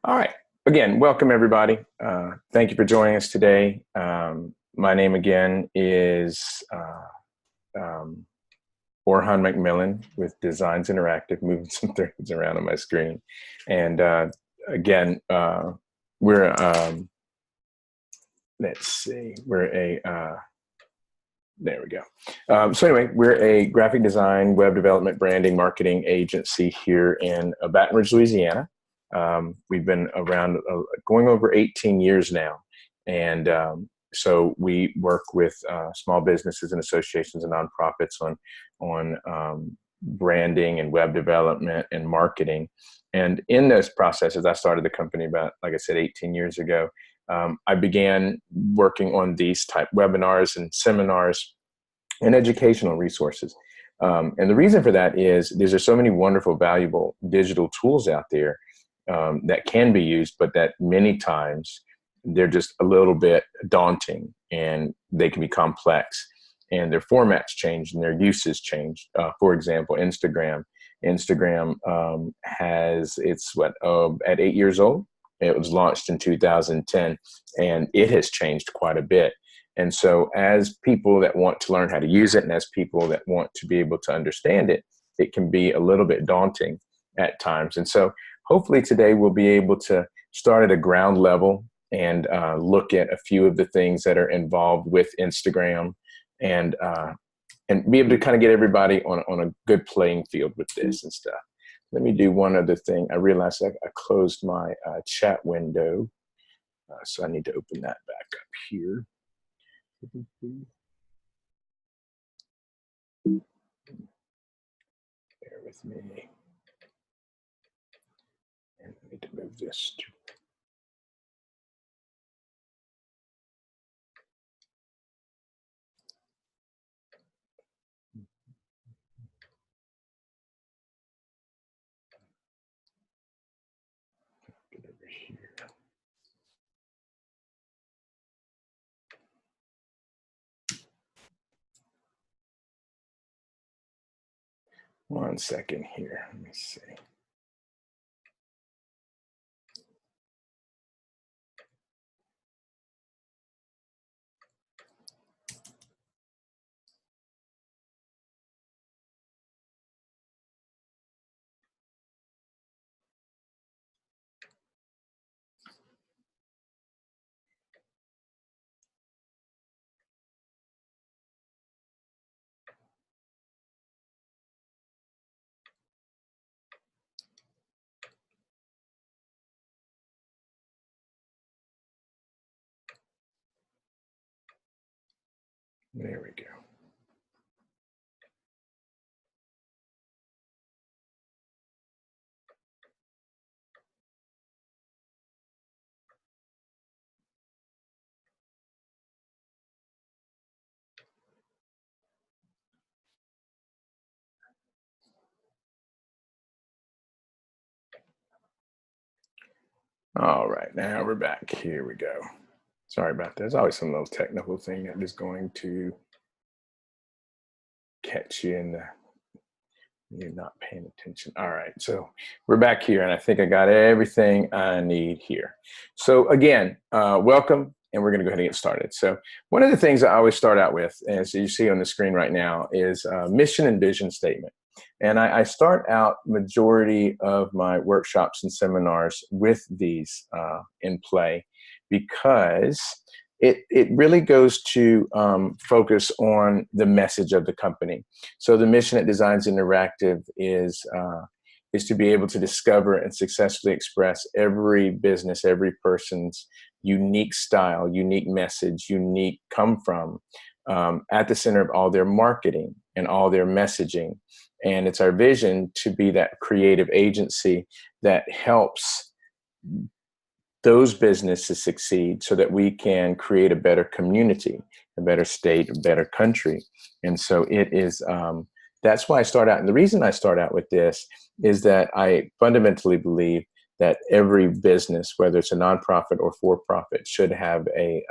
All right. Again, welcome everybody. Thank you for joining us today. My name again is Orhan McMillan with Designs Interactive, moving some things around on my screen. And again, we're, let's see, there we go. So anyway, we're a graphic design, web development, branding, marketing agency here in Baton Rouge, Louisiana. We've been around going over 18 years now. And so we work with small businesses and associations and nonprofits on branding and web development and marketing. And in those processes, I started the company about, like I said, 18 years ago. I began working on these type webinars and seminars and educational resources. And the reason for that is there's so many wonderful, valuable digital tools out there that can be used, but that many times they're just a little bit daunting and they can be complex and their formats change and their uses change. For example, Instagram has, at 8 years old. It was launched in 2010 and it has changed quite a bit. And so as people that want to learn how to use it and as people that want to be able to understand it, it can be a little bit daunting at times. And so hopefully today we'll be able to start at a ground level and look at a few of the things that are involved with Instagram and be able to kind of get everybody on a good playing field with this and stuff. Let me do one other thing. I realized I closed my chat window, so I need to open that back up here. Bear with me. And I need to move this to. Get over here. One second here. Let me see. There we go. All right, now we're back. Here we go. Sorry about that. There's always some little technical thing that is going to catch you in the, you're not paying attention. All right, so we're back here and I think I got everything I need here. So again, welcome, and we're gonna go ahead and get started. So one of the things I always start out with, as you see on the screen right now, is mission and vision statement. And I start out majority of my workshops and seminars with these in play because it really goes to focus on the message of the company. So the mission at Designs Interactive is to be able to discover and successfully express every business, every person's unique style, unique message, unique come from at the center of all their marketing and all their messaging. And it's our vision to be that creative agency that helps those businesses succeed so that we can create a better community, a better state, a better country. And so it is, that's why I start out. And the reason I start out with this is that I fundamentally believe that every business, whether it's a nonprofit or for-profit, should have a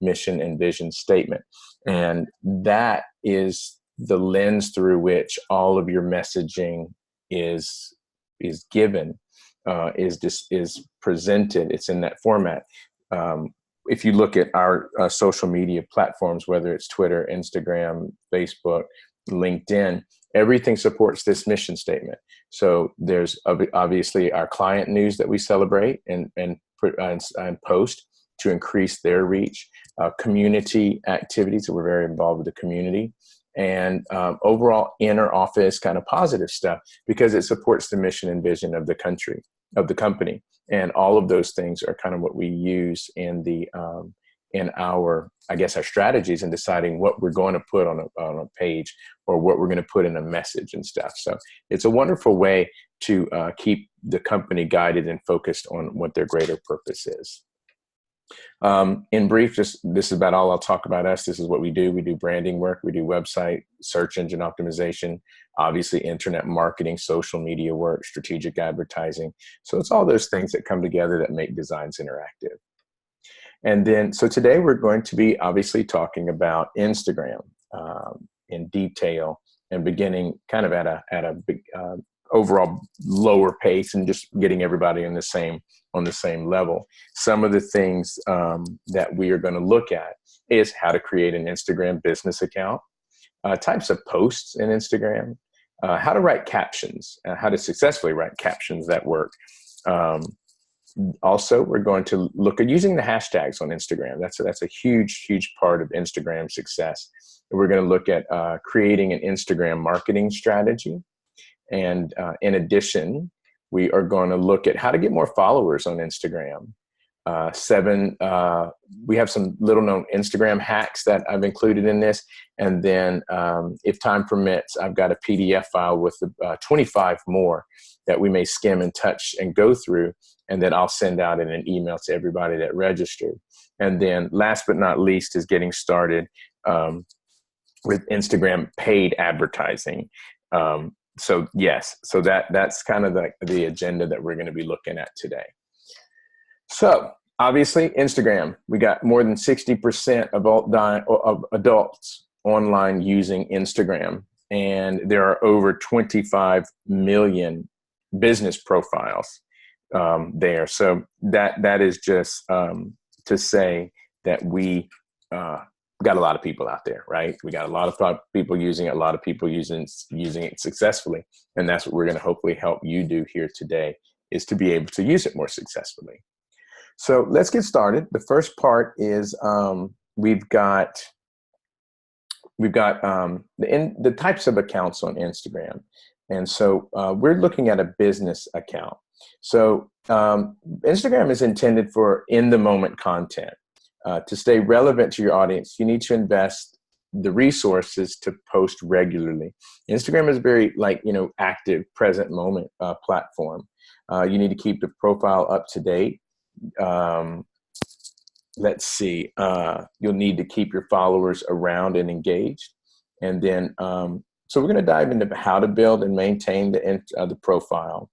mission and vision statement. And that is the lens through which all of your messaging is given. is presented. It's in that format. If you look at our social media platforms, whether it's Twitter, Instagram, Facebook, LinkedIn, everything supports this mission statement. So there's obviously our client news that we celebrate and post to increase their reach, community activities, so we're very involved with the community, and overall inner office kind of positive stuff, because it supports the mission and vision of the company. And all of those things are kind of what we use in our, I guess, our strategies in deciding what we're going to put on a page or what we're going to put in a message and stuff. So it's a wonderful way to keep the company guided and focused on what their greater purpose is. In brief, this is about all I'll talk about us. This is what we do. We do branding work. We do website, search engine optimization, obviously internet marketing, social media work, strategic advertising. So it's all those things that come together that make Designs Interactive. And then, so today we're going to be obviously talking about Instagram in detail, and beginning kind of at a big, overall lower pace, and just getting everybody on the same level. Some of the things that we are going to look at is how to create an Instagram business account, types of posts in Instagram, how to write captions, how to successfully write captions that work. Also, we're going to look at using the hashtags on Instagram. That's a huge part of Instagram success. We're going to look at creating an Instagram marketing strategy. And in addition, we are going to look at how to get more followers on Instagram. We have some little known Instagram hacks that I've included in this. And then if time permits, I've got a PDF file with 25 more that we may skim and touch and go through. And then I'll send out in an email to everybody that registered. And then last but not least is getting started with Instagram paid advertising. So yes, so that's kind of the agenda that we're going to be looking at today. So obviously Instagram, we got more than 60% of adults online using Instagram, and there are over 25 million business profiles there. So that is just to say that we got a lot of people out there, right? We got a lot of people using it, a lot of people using it successfully. And that's what we're going to hopefully help you do here today, is to be able to use it more successfully. So let's get started. The first part is we've got the types of accounts on Instagram. And so we're looking at a business account. So Instagram is intended for in-the-moment content. To stay relevant to your audience, you need to invest the resources to post regularly. Instagram is very active, present moment platform. You need to keep the profile up to date. Let's see. You'll need to keep your followers around and engaged. And then, so we're going to dive into how to build and maintain the profile.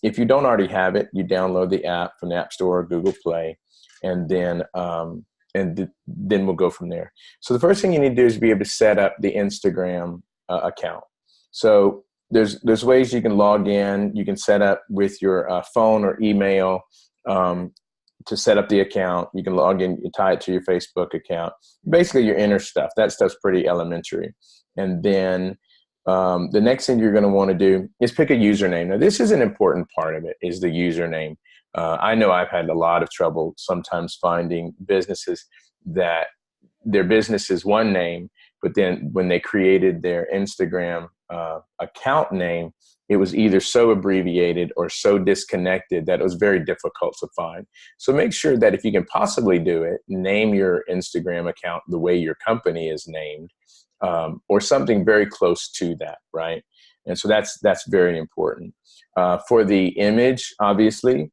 If you don't already have it, you download the app from the App Store or Google Play. And then we'll go from there. So the first thing you need to do is be able to set up the Instagram account. So there's ways you can log in. You can set up with your phone or email to set up the account. You can log in, you tie it to your Facebook account. Basically your inner stuff. That stuff's pretty elementary. And then the next thing you're going to want to do is pick a username. Now this is an important part of it, is the username. I know I've had a lot of trouble sometimes finding businesses that their business is one name, but then when they created their Instagram account name, it was either so abbreviated or so disconnected that it was very difficult to find. So make sure that if you can possibly do it, name your Instagram account the way your company is named, or something very close to that, right? And so that's very important. For the image, obviously,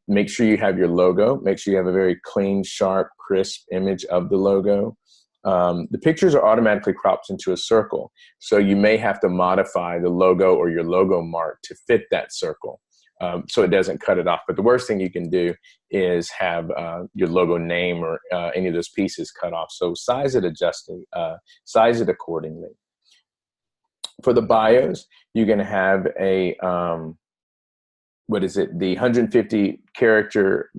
make sure you have your logo. Make sure you have a very clean, sharp, crisp image of the logo. The pictures are automatically cropped into a circle, so you may have to modify the logo or your logo mark to fit that circle, so it doesn't cut it off. But the worst thing you can do is have your logo name or any of those pieces cut off. So size it accordingly. For the bios, you're going to have what is it? The 150 character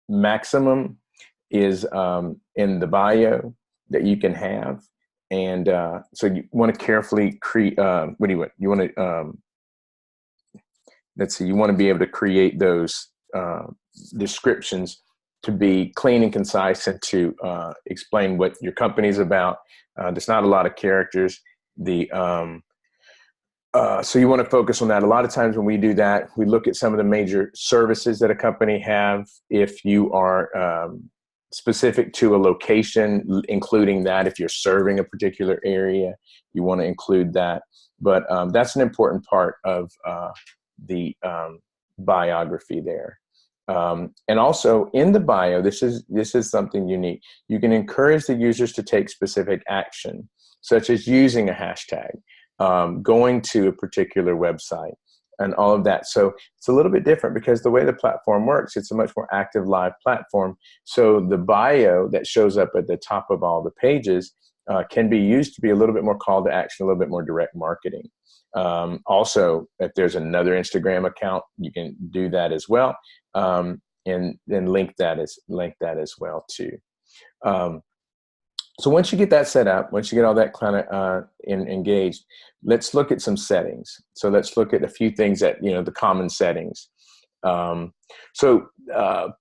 maximum is in the bio that you can have. And so you want to carefully create, what do you want? You want to, let's see, you want to be able to create those descriptions to be clean and concise and to explain what your company's about. There's not a lot of characters. So you want to focus on that. A lot of times when we do that, we look at some of the major services that a company have. If you are specific to a location, including that. If you're serving a particular area, you want to include that. But that's an important part of the biography there. And also in the bio, this is something unique. You can encourage the users to take specific action, such as using a hashtag, going to a particular website, and all of that. So it's a little bit different because the way the platform works, it's a much more active live platform. So the bio that shows up at the top of all the pages can be used to be a little bit more call to action, a little bit more direct marketing. Also, if there's another Instagram account, you can do that as well, and then link that as well too. So once you get that set up, once you get all that kind of engaged, let's look at some settings. So let's look at a few things that, the common settings. So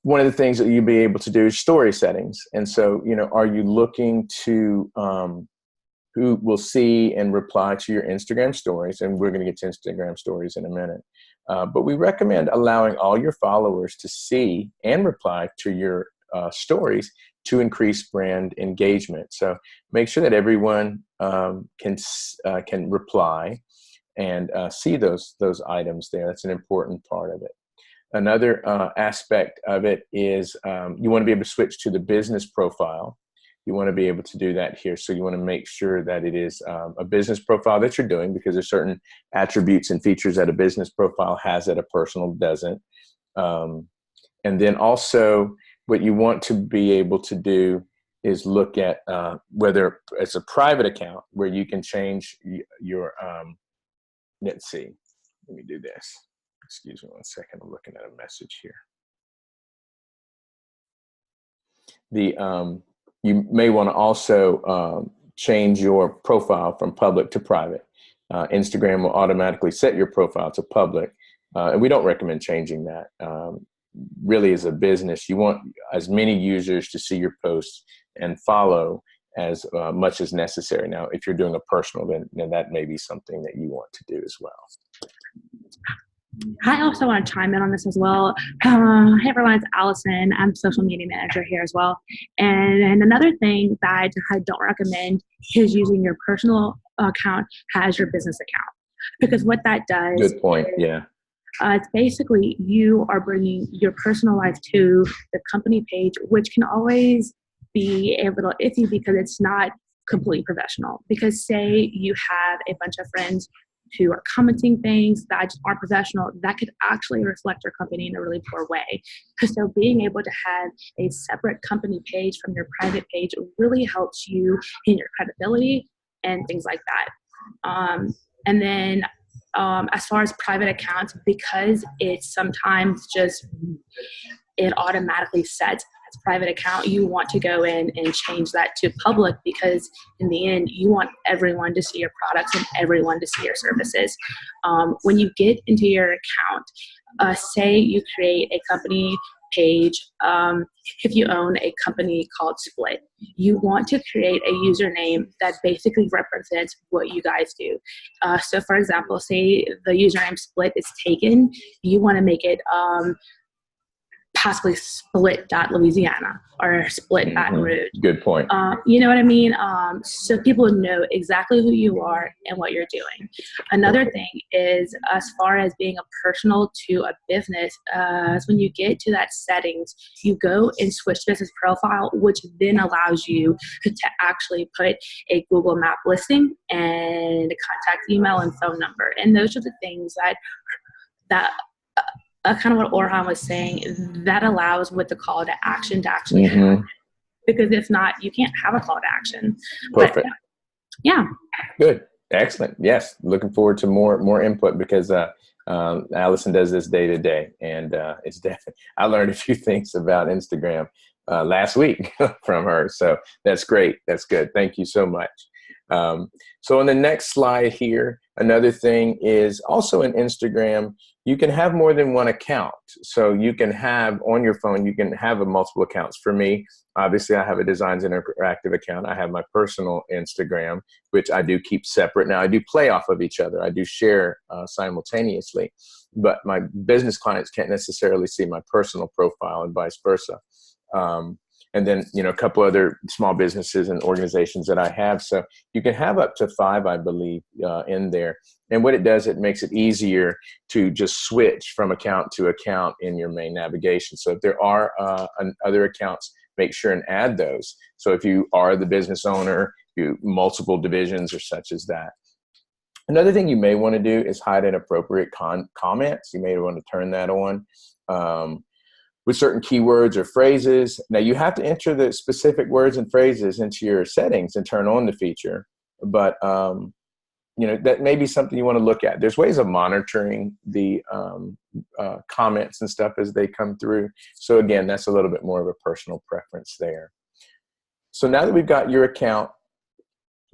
one of the things that you'll be able to do is story settings. And so, are you looking to who will see and reply to your Instagram stories? And we're going to get to Instagram stories in a minute. But we recommend allowing all your followers to see and reply to your stories to increase brand engagement. So make sure that everyone can reply and see those items there. That's an important part of it. Another aspect of it is you want to be able to switch to the business profile. You want to be able to do that here. So you want to make sure that it is a business profile that you're doing, because there's certain attributes and features that a business profile has that a personal doesn't. And then also, what you want to be able to do is look at whether it's a private account where you can change your, let's see, let me do this. Excuse me 1 second, I'm looking at a message here. You may want to also change your profile from public to private. Instagram will automatically set your profile to public, and we don't recommend changing that. Really, as a business, you want as many users to see your posts and follow as much as necessary. Now, if you're doing a personal, then that may be something that you want to do as well. I also want to chime in on this as well. Hey everyone, it's Allison. I'm social media manager here as well. And another thing that I don't recommend is using your personal account as your business account, because what that does. Good point. Yeah. It's basically you are bringing your personal life to the company page, which can always be a little iffy because it's not completely professional. Because say you have a bunch of friends who are commenting things that just aren't professional, that could actually reflect your company in a really poor way. So being able to have a separate company page from your private page really helps you in your credibility and things like that. And then as far as private accounts, because it's sometimes just, it automatically sets as private account, you want to go in and change that to public, because in the end, you want everyone to see your products and everyone to see your services. When you get into your account, say you create a company page, if you own a company called Split, you want to create a username that basically represents what you guys do. So for example, say the username Split is taken, you want to make it possibly split.louisiana or split.rouge. Good point. You know what I mean? So people know exactly who you are and what you're doing. Another thing is, as far as being a personal to a business, is when you get to that settings, you go and switch business profile, which then allows you to actually put a Google Map listing and a contact email and phone number. And those are the things that kind of what Orhan was saying, that allows with the call to action to actually happen. Because if not, you can't have a call to action. Perfect. But, yeah. Good. Excellent. Yes. Looking forward to more input, because Allison does this day to day, and it's definitely, I learned a few things about Instagram last week from her. So that's great. That's good. Thank you so much. So on the next slide here, another thing is also in Instagram, you can have more than one account. So you can have on your phone, you can have multiple accounts. For me, obviously I have a Designs Interactive account. I have my personal Instagram, which I do keep separate. Now I do play off of each other. I do share simultaneously, but my business clients can't necessarily see my personal profile and vice versa. And then, a couple other small businesses and organizations that I have. So you can have up to 5, I believe, in there. And what it does, it makes it easier to just switch from account to account in your main navigation. So if there are other accounts, make sure and add those. So if you are the business owner, multiple divisions or such as that. Another thing you may want to do is hide inappropriate comments. You may want to turn that on. With certain keywords or phrases. Now you have to enter the specific words and phrases into your settings and turn on the feature, but that may be something you want to look at. There's ways of monitoring the comments and stuff as they come through. So again, that's a little bit more of a personal preference there. So now that we've got your account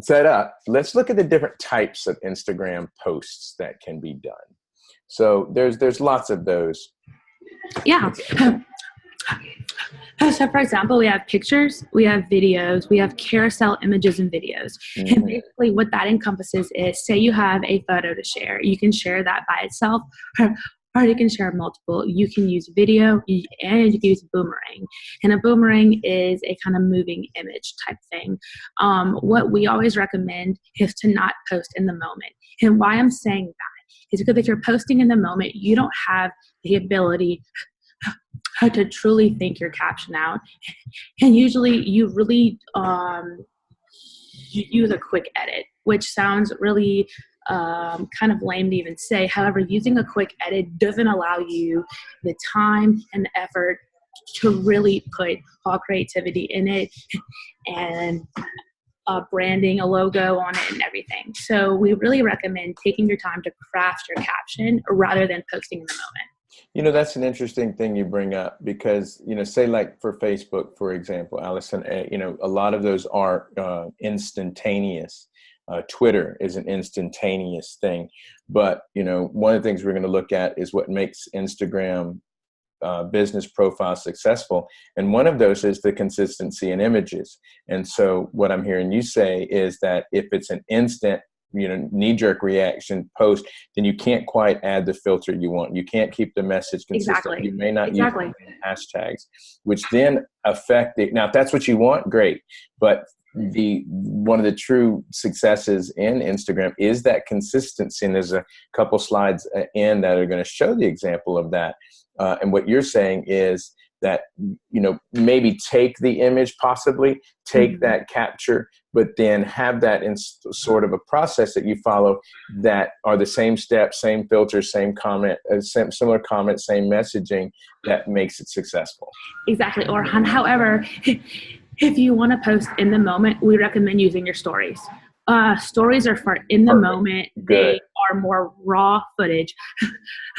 set up, let's look at the different types of Instagram posts that can be done. So there's lots of those. Yeah. So for example, we have pictures, we have videos, we have carousel images and videos. Mm-hmm. And basically what that encompasses is, say you have a photo to share. You can share that by itself, or you can share multiple. You can use video and you can use boomerang. And a boomerang is a kind of moving image type thing. What we always recommend is to not post in the moment. And why I'm saying that is because if you're posting in the moment, you don't have the ability to truly think your caption out. And usually you really you use a quick edit, which sounds really kind of lame to even say. However, using a quick edit doesn't allow you the time and the effort to really put all creativity in it and branding, a logo on it and everything. So we really recommend taking your time to craft your caption rather than posting in the moment. That's an interesting thing you bring up because, say like for Facebook, for example, Allison, a lot of those are instantaneous. Twitter is an instantaneous thing. But, one of the things we're going to look at is what makes Instagram business profile successful. And one of those is the consistency in images. And so what I'm hearing you say is that if it's an instant, knee-jerk reaction post, then you can't quite add the filter you want. You can't keep the message consistent. Exactly. You may not use hashtags, which then affect it. Now, if that's what you want, great. But one of the true successes in Instagram is that consistency. And there's a couple slides in that are going to show the example of that. And what you're saying is that, maybe take the image, possibly take that capture, but then have that in sort of a process that you follow that are the same steps, same filters, same comment, similar comments, same messaging that makes it successful. Exactly. Or however, if you want to post in the moment, we recommend using your stories. Stories are for in the moment. They are more raw footage.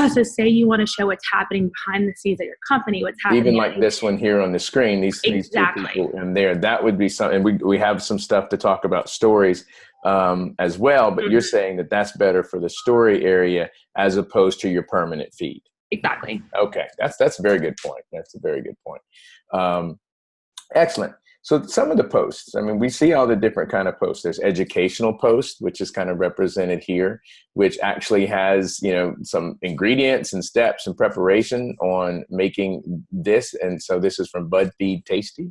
So say you want to show what's happening behind the scenes at your company, what's happening. Even like this one here on the screen, these two people in there, that would be something. We have some stuff to talk about stories as well, but you're saying that that's better for the story area as opposed to your permanent feed. Exactly. Okay. That's a very good point. That's a very good point. Excellent. So some of the posts, we see all the different kind of posts. There's educational posts, which is kind of represented here, which actually has, some ingredients and steps and preparation on making this. And so this is from BuzzFeed Tasty.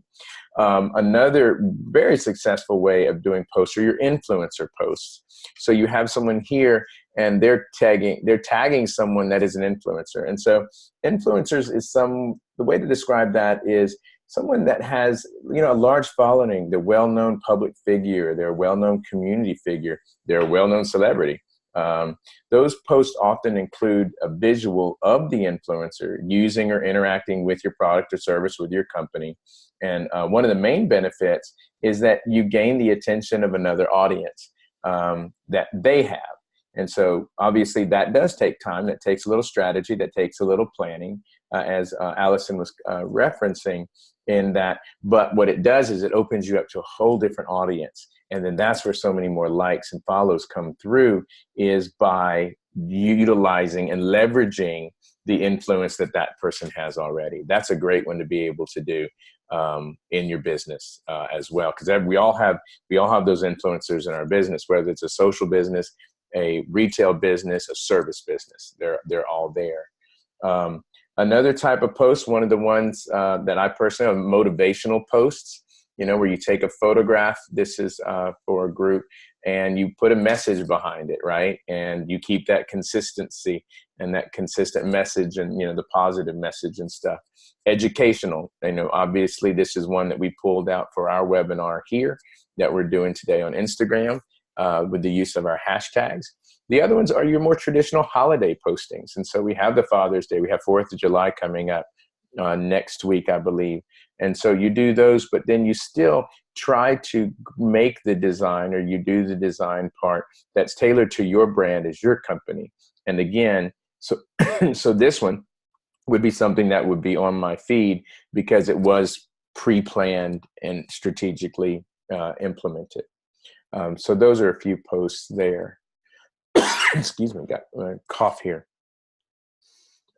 Another very successful way of doing posts are your influencer posts. So you have someone here and they're tagging someone that is an influencer. And so influencers is the way to describe that is someone that has, a large following. They're well-known public figure. They're a well-known community figure. They're a well-known celebrity. Those posts often include a visual of the influencer using or interacting with your product or service with your company. And one of the main benefits is that you gain the attention of another audience that they have. And so obviously that does take time. That takes a little strategy. That takes a little planning, as Allison was referencing in that. But what it does is it opens you up to a whole different audience. And then that's where so many more likes and follows come through, is by utilizing and leveraging the influence that that person has already. That's a great one to be able to do in your business as well, because we all have those influencers in our business, whether it's a social business, a retail business, a service business. They're all there. Another type of post, one of the ones that I personally are motivational posts, where you take a photograph. This is for a group, and you put a message behind it, right? And you keep that consistency and that consistent message, and the positive message and stuff. Educational, obviously this is one that we pulled out for our webinar here that we're doing today on Instagram with the use of our hashtags. The other ones are your more traditional holiday postings. And so we have the Father's Day, we have 4th of July coming up next week, I believe. And so you do those, but then you still try to make the design, or you do the design part that's tailored to your brand as your company. And again, so this one would be something that would be on my feed because it was pre-planned and strategically implemented. So those are a few posts there. Excuse me, got a cough here.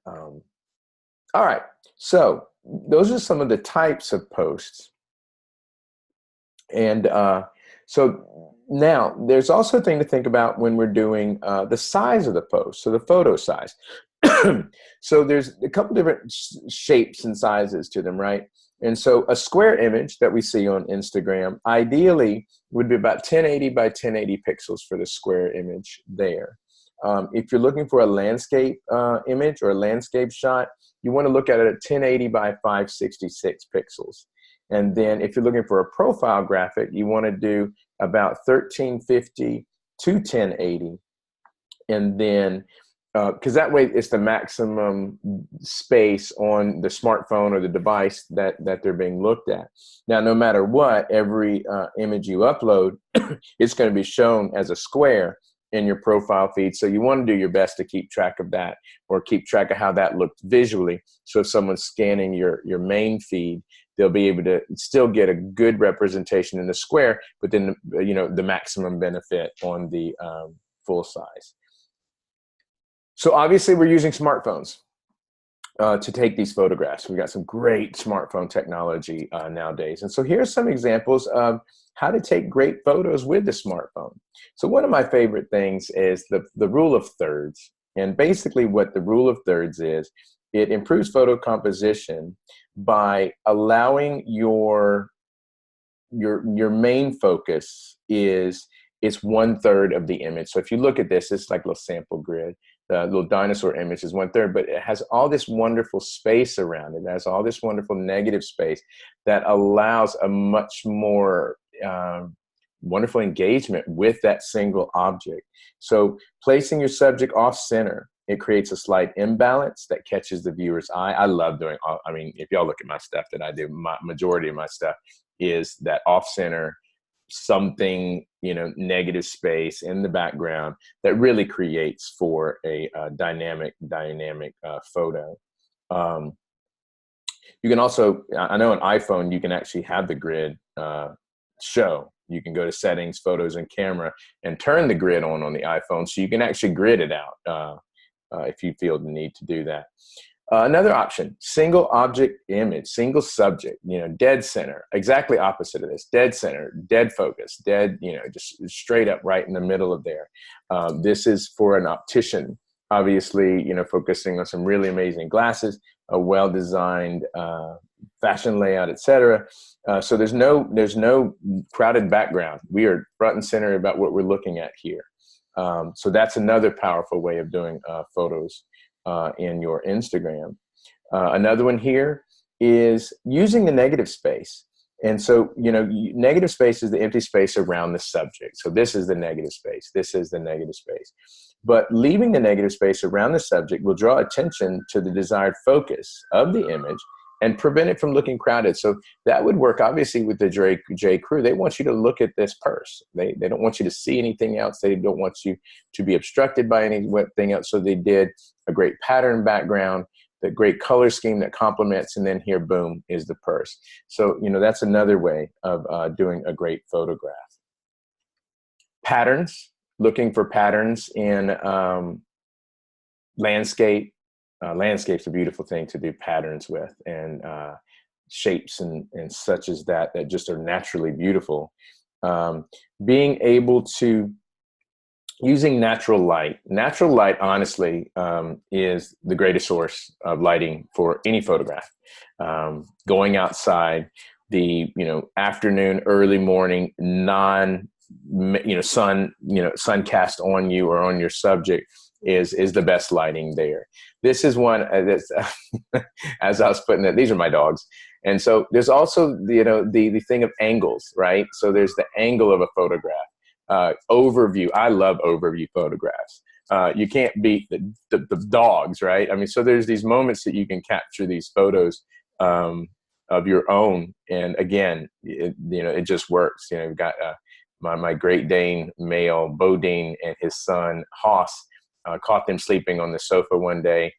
All right, so those are some of the types of posts. And so now there's also a thing to think about when we're doing the size of the post, so the photo size. So there's a couple different shapes and sizes to them, right? And so a square image that we see on Instagram ideally would be about 1080 by 1080 pixels for the square image there. If you're looking for a landscape image or a landscape shot, you want to look at it at 1080 by 566 pixels. And then if you're looking for a profile graphic, you want to do about 1350 to 1080. And then, because that way it's the maximum space on the smartphone or the device that they're being looked at. Now, no matter what, every image you upload, it's going to be shown as a square in your profile feed. So you want to do your best to keep track of that, or keep track of how that looked visually. So if someone's scanning your main feed, they'll be able to still get a good representation in the square, but then, the maximum benefit on the full size. So obviously we're using smartphones to take these photographs. We've got some great smartphone technology nowadays. And so here's some examples of how to take great photos with the smartphone. So one of my favorite things is the rule of thirds. And basically what the rule of thirds is, it improves photo composition by allowing your main focus is 1/3 of the image. So if you look at this, it's like a little sample grid. The little dinosaur image is 1/3, but it has all this wonderful space around it. It has all this wonderful negative space that allows a much more wonderful engagement with that single object. So placing your subject off center, it creates a slight imbalance that catches the viewer's eye. I love doing, if y'all look at my stuff that I do, majority of my stuff is that off center, something, negative space in the background that really creates for a dynamic photo. You can also, I know on iPhone, you can actually have the grid show. You can go to settings, photos, and camera and turn the grid on the iPhone, so you can actually grid it out if you feel the need to do that. Another option, single object image, single subject, dead center, exactly opposite of this, dead center, dead focus, dead, just straight up right in the middle of there. This is for an optician, obviously, focusing on some really amazing glasses, a well-designed fashion layout, etc. So there's no crowded background. We are front and center about what we're looking at here. So that's another powerful way of doing photos in your Instagram. Another one here is using the negative space. And so, negative space is the empty space around the subject. So this is the negative space. This is the negative space. But leaving the negative space around the subject will draw attention to the desired focus of the image and prevent it from looking crowded. So that would work obviously with the J Crew. They want you to look at this purse. They don't want you to see anything else. They don't want you to be obstructed by anything else. So they did a great pattern background, the great color scheme that complements, and then here, boom, is the purse. So, you know, that's another way of doing a great photograph. Patterns, looking for patterns in landscape. Landscape's a beautiful thing to do patterns with, and shapes and such as that just are naturally beautiful. Being able to using natural light. Natural light, honestly, is the greatest source of lighting for any photograph. Going outside, the afternoon, early morning, sun cast on you or on your subject is the best lighting there. This is one that's as I was putting it, these are my dogs. And so there's also the thing of angles, right? So there's the angle of a photograph. Overview. I love overview photographs. You can't beat the dogs, right? I mean, so there's these moments that you can capture these photos of your own, and again, it just works. You've got my Great Dane male, Bodine, and his son Hoss. Caught them sleeping on the sofa one day,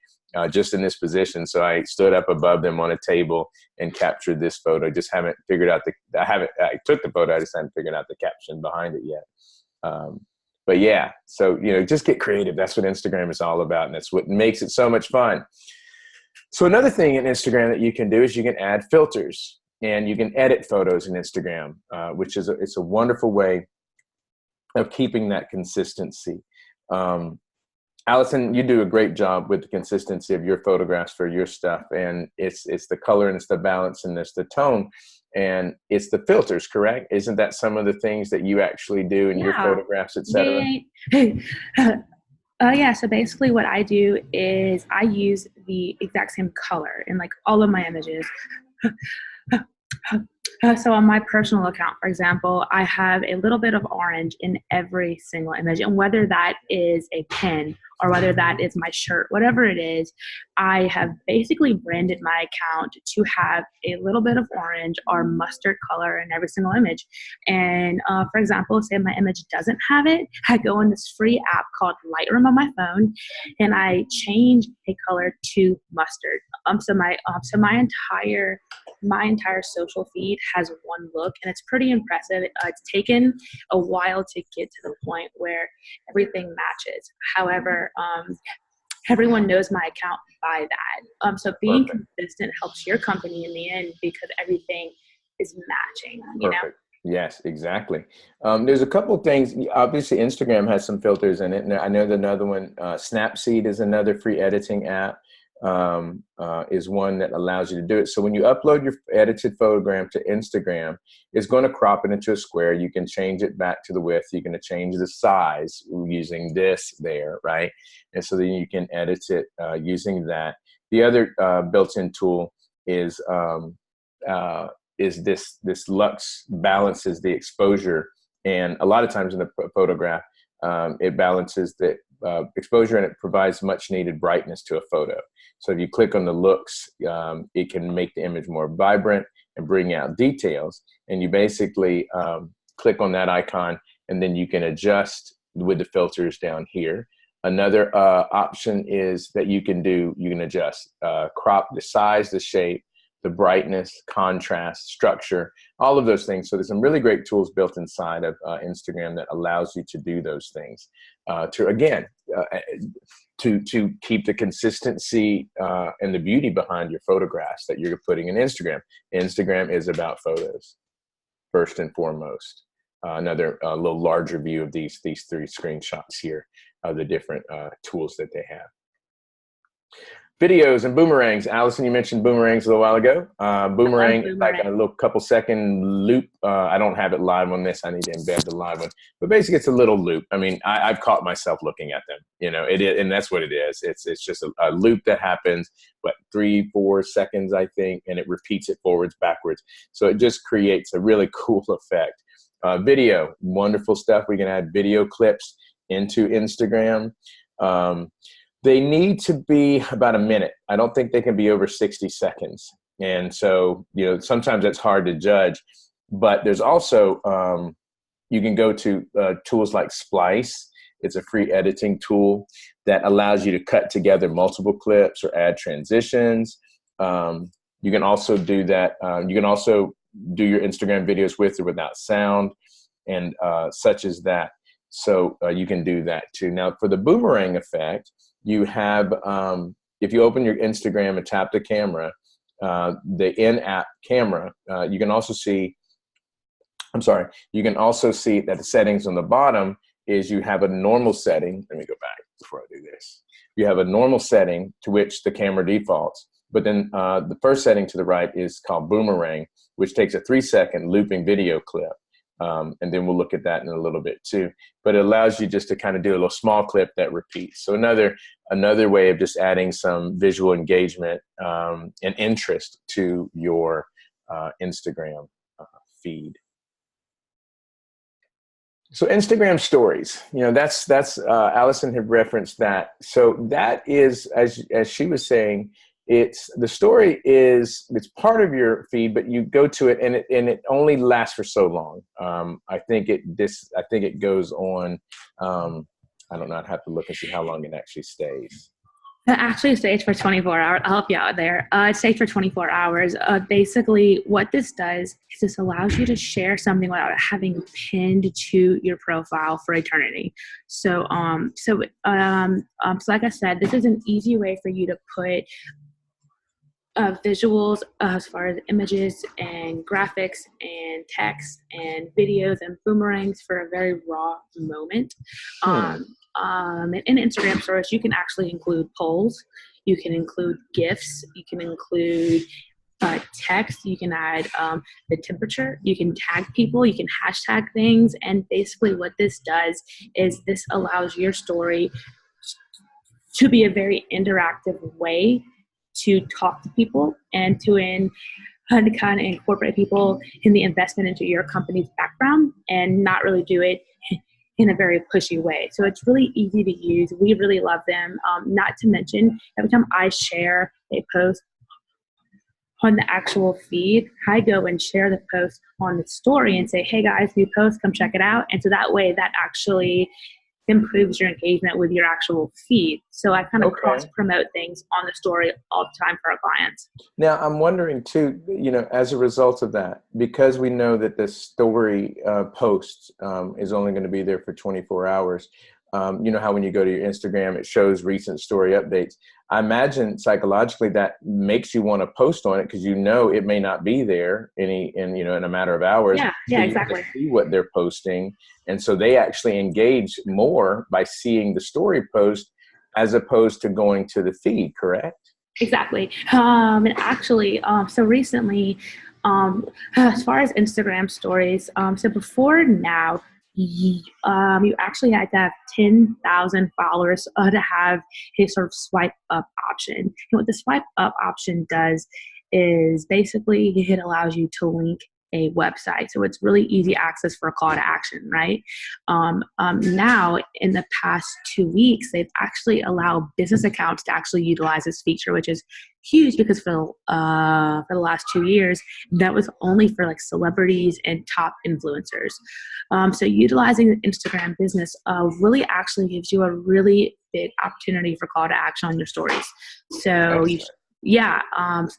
just in this position. So I stood up above them on a table and captured this photo. Just haven't figured out I took the photo. I just haven't figured out the caption behind it yet. But yeah, so, just get creative. That's what Instagram is all about. And that's what makes it so much fun. So another thing in Instagram that you can do is you can add filters, and you can edit photos in Instagram, which is it's a wonderful way of keeping that consistency. Allison, you do a great job with the consistency of your photographs for your stuff, and it's the color, and it's the balance, and it's the tone, and it's the filters, correct? Isn't that some of the things that you actually do in your photographs, etc.? Yeah. So basically what I do is I use the exact same color in like all of my images. So on my personal account, for example, I have a little bit of orange in every single image. And whether that is a pin or whether that is my shirt, whatever it is, I have basically branded my account to have a little bit of orange or mustard color in every single image. And for example, say my image doesn't have it, I go in this free app called Lightroom on my phone, and I change a color to mustard. So my entire social feed has one look, and it's pretty impressive. It's taken a while to get to the point where everything matches. However, everyone knows my account by that. So being consistent helps your company in the end because everything is matching, you know? Yes, exactly. There's a couple of things. Obviously, Instagram has some filters in it. And I know another one, Snapseed is another free editing app. Is one that allows you to do it. So when you upload your edited photogram to Instagram, it's going to crop it into a square. You can change it back to the width. You're going to change the size using this there, right? And so then you can edit it using that. The other built-in tool is this Lux balances the exposure, and a lot of times in a photograph, it balances the exposure, and it provides much needed brightness to a photo. So if you click on the looks, it can make the image more vibrant and bring out details. And you basically click on that icon, and then you can adjust with the filters down here. Another option is that you can adjust, crop the size, the shape, the brightness, contrast, structure, all of those things. So there's some really great tools built inside of Instagram that allows you to do those things to keep the consistency and the beauty behind your photographs that you're putting in Instagram. Instagram is about photos, first and foremost. Another little larger view of these three screenshots here of the different tools that they have. Videos and boomerangs. Allison, you mentioned boomerangs a little while ago. Boomerang is like a little couple second loop. I don't have it live on this. I need to embed the live one. But basically, it's a little loop. I mean, I've caught myself looking at them. And that's what it is. It's just a loop that happens, 3-4 seconds, I think, and it repeats it forwards, backwards. So it just creates a really cool effect. Video, wonderful stuff. We can add video clips into Instagram. They need to be about a minute. I don't think they can be over 60 seconds. And so, sometimes it's hard to judge, but there's also, you can go to tools like Splice. It's a free editing tool that allows you to cut together multiple clips or add transitions. You can also do that. You can also do your Instagram videos with or without sound, and such as that. So you can do that too. Now, for the boomerang effect, you have, if you open your Instagram and tap the camera, the in-app camera, you can also see, you can also see that the settings on the bottom is you have a normal setting. Let me go back before I do this. You have a normal setting to which the camera defaults, but then the first setting to the right is called boomerang, which takes a 3-second looping video clip. And then we'll look at that in a little bit too. But it allows you just to kind of do a little small clip that repeats. So another way of just adding some visual engagement and interest to your Instagram feed. So Instagram stories, that's Allison had referenced that. So that is, as she was saying, it's part of your feed, but you go to it and it only lasts for so long. I think it goes on. I don't know. I'd have to look and see how long it actually stays. It actually stays for 24 hours. I'll help you out there. It stays for 24 hours. Basically, what this does is this allows you to share something without having pinned to your profile for eternity. So like I said, this is an easy way for you to put visuals as far as images and graphics and text and videos and boomerangs for a very raw moment. In Instagram stories, you can actually include polls, you can include GIFs, you can include text, you can add the temperature, you can tag people, you can hashtag things, and basically what this does is this allows your story to be a very interactive way to talk to people and to kind of incorporate people in the investment into your company's background and not really do it in a very pushy way. So it's really easy to use. We really love them. Not to mention, every time I share a post on the actual feed, I go and share the post on the story and say, hey guys, new post, come check it out. And so that way that actually improves your engagement with your actual feed. So I kind of cross promote things on the story all the time for our clients. Now I'm wondering too, as a result of that, because we know that the story post is only going to be there for 24 hours. You know how when you go to your Instagram, it shows recent story updates. I imagine psychologically that makes you want to post on it because it may not be there in a matter of hours. Yeah, so exactly. See what they're posting, and so they actually engage more by seeing the story post as opposed to going to the feed. Correct? Exactly. And actually, so recently, as far as Instagram stories, so before now, you actually had to have 10,000 followers to have a sort of swipe up option. And what the swipe up option does is basically it allows you to link a website. So it's really easy access for a call to action, right? Now, in the past 2 weeks, they've actually allowed business accounts to actually utilize this feature, which is huge because for the last 2 years, that was only for like celebrities and top influencers. So utilizing the Instagram business really actually gives you a really big opportunity for call to action on your stories. So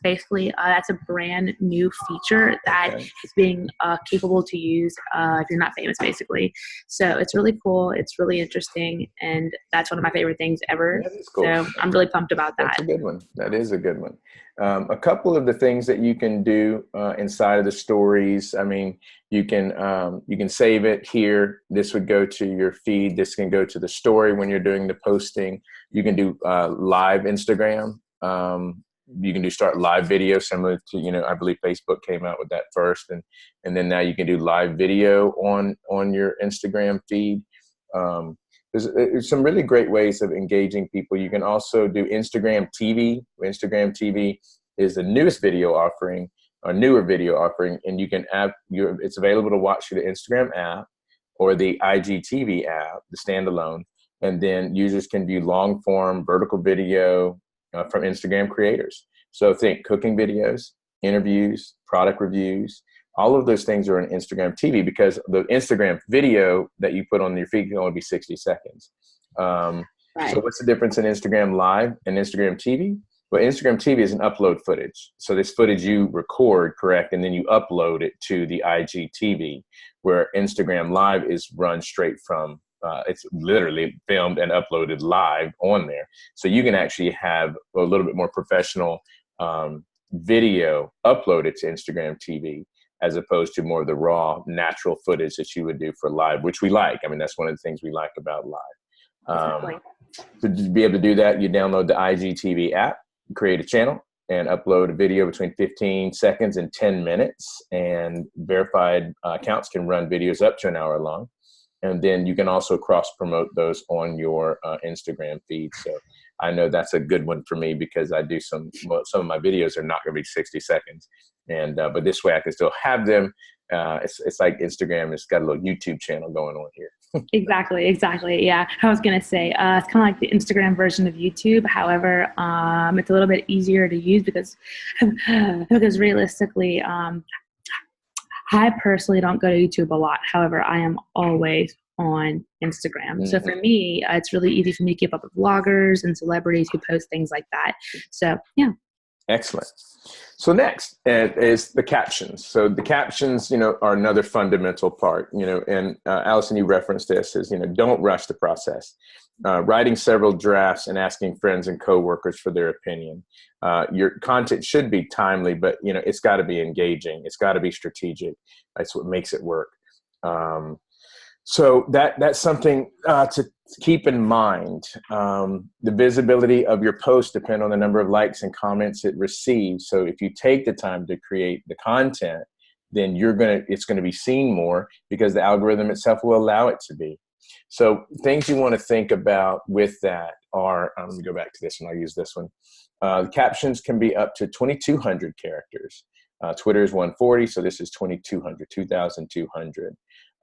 basically that's a brand new feature that is being capable to use if you're not famous, basically. So it's really cool. It's really interesting. And that's one of my favorite things ever. That is cool. So I'm really pumped about that. That's a good one. That is a good one. A couple of the things that you can do inside of the stories. I mean, you can save it here. This would go to your feed. This can go to the story when you're doing the posting. You can do live Instagram. You can do start live video similar to, I believe Facebook came out with that first. And then now you can do live video on your Instagram feed. There's some really great ways of engaging people. You can also do Instagram TV. Instagram TV is the newest video offering, or newer video offering, and you can it's available to watch through the Instagram app or the IGTV app, the standalone. And then users can view long form vertical video from Instagram creators. So think cooking videos, interviews, product reviews. All of those things are on Instagram TV because the Instagram video that you put on your feed can only be 60 seconds. Right. So what's the difference in Instagram Live and Instagram TV? Well, Instagram TV is an upload footage. So this footage you record, correct, and then you upload it to the IGTV, where Instagram Live is run straight from, it's literally filmed and uploaded live on there. So you can actually have a little bit more professional video uploaded to Instagram TV, as opposed to more of the raw, natural footage that you would do for live, which we like. I mean, that's one of the things we like about live. Exactly. To be able to do that, you download the IGTV app, create a channel, and upload a video between 15 seconds and 10 minutes. And verified accounts can run videos up to an hour long. And then you can also cross-promote those on your Instagram feed. So I know that's a good one for me because I do some of my videos are not going to be 60 seconds. And but this way I can still have them. It's like Instagram has got a little YouTube channel going on here. Exactly. Yeah. I was going to say, it's kind of like the Instagram version of YouTube. However, it's a little bit easier to use because realistically, I personally don't go to YouTube a lot. However, I am always on Instagram. Mm-hmm. So for me, it's really easy for me to keep up with vloggers and celebrities who post things like that. So, yeah. Excellent. So next is the captions. So the captions, are another fundamental part, and Allison, you referenced this is, don't rush the process. Writing several drafts and asking friends and coworkers for their opinion. Your content should be timely, but, it's got to be engaging. It's got to be strategic. That's what makes it work. So that's something to keep in mind. The visibility of your post depends on the number of likes and comments it receives. So if you take the time to create the content, then it's going to be seen more because the algorithm itself will allow it to be. So things you want to think about with that are, let me go back to this one. I'll use this one. The captions can be up to 2,200 characters. Twitter is 140, so this is 2,200.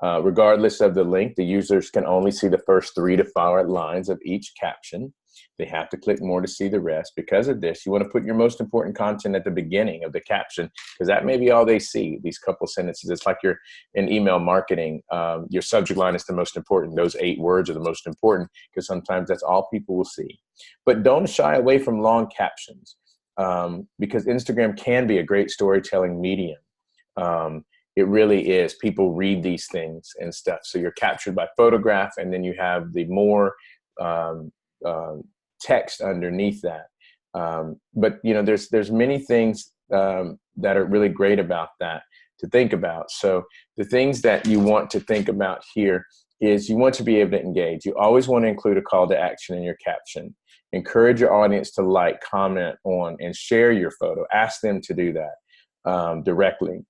Regardless of the link, the users can only see the first 3 to 5 lines of each caption. They have to click more to see the rest. Because of this, you want to put your most important content at the beginning of the caption because that may be all they see, these couple sentences. It's like you're in email marketing. Your subject line is the most important. Those 8 words are the most important because sometimes that's all people will see. But don't shy away from long captions because Instagram can be a great storytelling medium. It really is. People read these things and stuff. So you're captured by photograph, and then you have the more text underneath that. But there's many things that are really great about that to think about. So the things that you want to think about here is you want to be able to engage. You always want to include a call to action in your caption. Encourage your audience to like, comment on, and share your photo. Ask them to do that directly.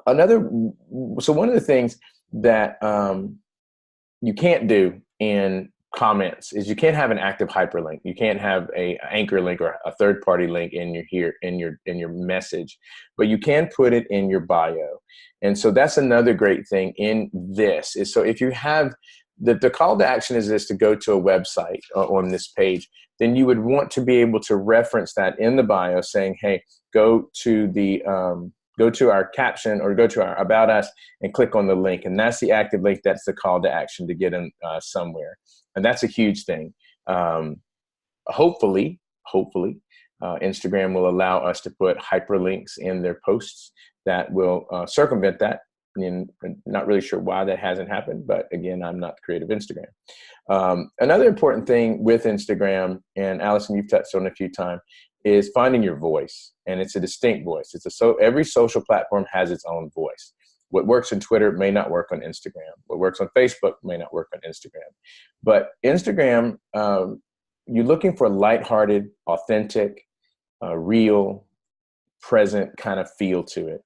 So one of the things that you can't do in comments is you can't have an active hyperlink. You can't have a anchor link or a third-party link in your message, but you can put it in your bio. And so that's another great thing in this is so if you have the call to action is this to go to a website on this page, then you would want to be able to reference that in the bio saying, hey, go to our caption or go to our About Us and click on the link. And that's the active link. That's the call to action to get them somewhere. And that's a huge thing. Hopefully, Instagram will allow us to put hyperlinks in their posts that will circumvent that. I'm not really sure why that hasn't happened, but again, I'm not the creative Instagram. Another important thing with Instagram, and Allison, you've touched on it a few times, is finding your voice, and it's a distinct voice. Every social platform has its own voice. What works on Twitter may not work on Instagram. What works on Facebook may not work on Instagram. But Instagram, you're looking for lighthearted, authentic, real, present kind of feel to it.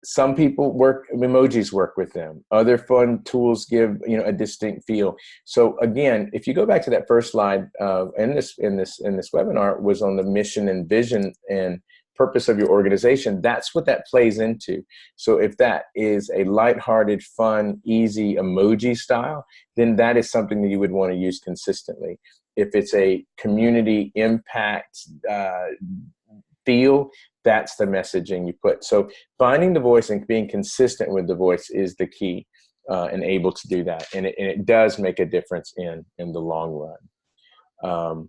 Some people emojis work with them. Other fun tools give a distinct feel. So again, if you go back to that first slide in this webinar was on the mission and vision and purpose of your organization. That's what that plays into. So if that is a lighthearted, fun, easy emoji style, then that is something that you would want to use consistently. If it's a community impact feel, that's the messaging you put. So finding the voice and being consistent with the voice is the key, and able to do that. And it does make a difference in the long run.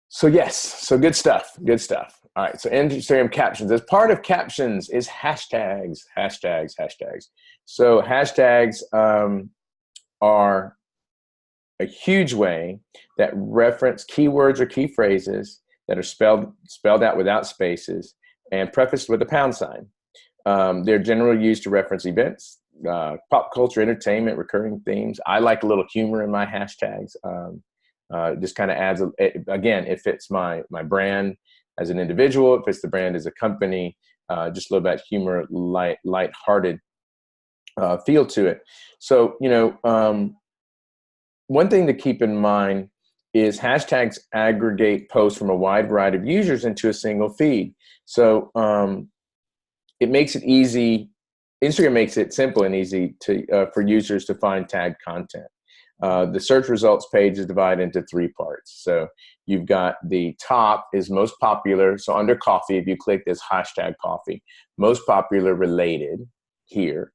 So yes, so good stuff, good stuff. All right, so Instagram captions. As part of captions is hashtags. So hashtags are a huge way that reference keywords or key phrases that are spelled out without spaces and prefaced with a pound sign. They're generally used to reference events, pop culture, entertainment, recurring themes. I like a little humor in my hashtags. Just kind of adds, again, it fits my brand as an individual, it fits the brand as a company, just a little bit humor, light-hearted feel to it. So, one thing to keep in mind is hashtags aggregate posts from a wide variety of users into a single feed. So it makes it easy. Instagram makes it simple and easy for users to find tagged content. The search results page is divided into 3 parts. So you've got the top is most popular. So under coffee, if you click this hashtag coffee, most popular related here.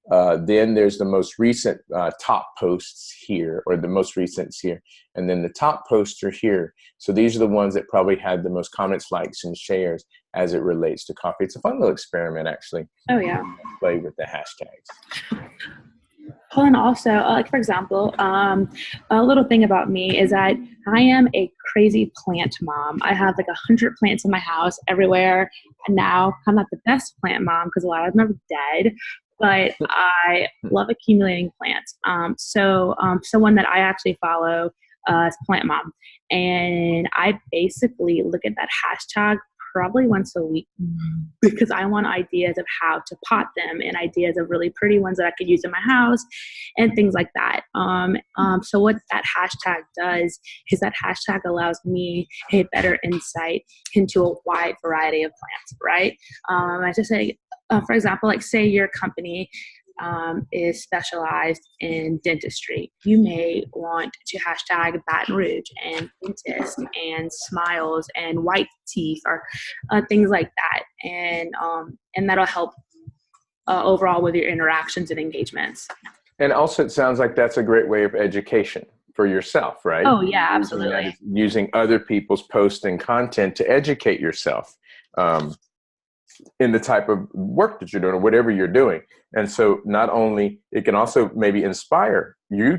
Then there's the most recent top posts here, or the most recent here. And then the top posts are here. So these are the ones that probably had the most comments, likes, and shares as it relates to coffee. It's a fun little experiment, actually. Oh, yeah. Play with the hashtags. Oh, and also, like for example, a little thing about me is that I am a crazy plant mom. I have like 100 plants in my house everywhere. And now I'm not the best plant mom because a lot of them are dead, but I love accumulating plants. So someone that I actually follow is Plant Mom, and I basically look at that hashtag probably once a week because I want ideas of how to pot them and ideas of really pretty ones that I could use in my house and things like that. So what that hashtag does is that hashtag allows me a better insight into a wide variety of plants, right? I just say, for example, like say your company is specialized in dentistry. You may want to hashtag Baton Rouge and dentist and smiles and white teeth or things like that. And that'll help overall with your interactions and engagements. And also it sounds like that's a great way of education for yourself, right? Oh yeah, absolutely. Using other people's posts and content to educate yourself in the type of work that you're doing or whatever you're doing. And so not only, it can also maybe inspire you